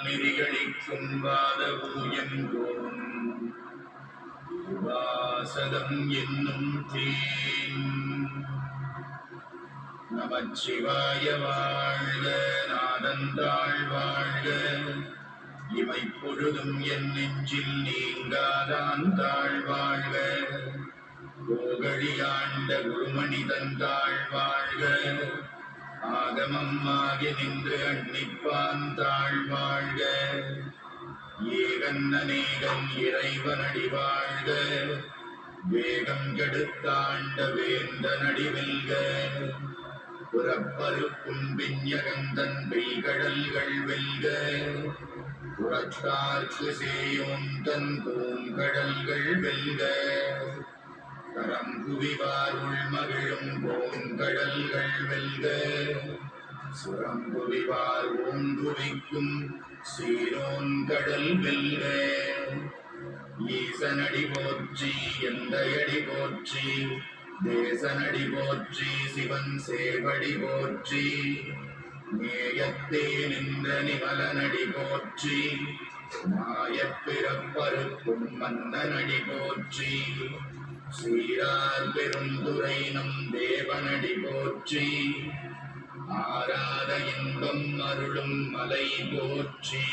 நெறிகளிக்கும் வாதவூயங்கோன் வாசகம் என்னும் தேன். நமச்சிவாய வாழ்க, நாதந்தாள் வாழ்க, இமைப்பொழுதும் என் நெஞ்சில் நீங்காதான் தாழ் வாழ்க. கோகழியாண்ட குருமணி தந்தாள் வாழ்க, ஆகமம் ஆகி நின்று அன்னிப்பான் தாழ் வாழ்க. ஏகன் அநேகன் இறைவனடி வாழ்க, வேகம் கெடுத்தாண்ட வேந்தனடி வெல்க. புறப்பருக்கும் விஞ்ஞகந்தன் பெய்கடல்கள் வெல்க, புறத்தார்க்கு சேயோன் தன் பூங்கடல்கள் வெல்க. கரம்புவிவார் உள்மகிழும் பூங்கடல்கள் வெல்க, சுரம்புவிவார் ஓங்குவிக்கும் சீரோன் கடல் வெல்க. ஈசனடி போற்றி, எந்தையடி போற்றி, தேசனடி போற்றி, சிவன் சேவடி போற்றி. நேயத்தே நின்ற நிமலனடி போற்றி, மாயப்பிறப்பறுக்கும் மன்னனடி போற்றி. சீரார் பெருந்துரை நம் தேவனடி போற்றி, ஆராத இன்பம் அருளும் மலை போற்றி.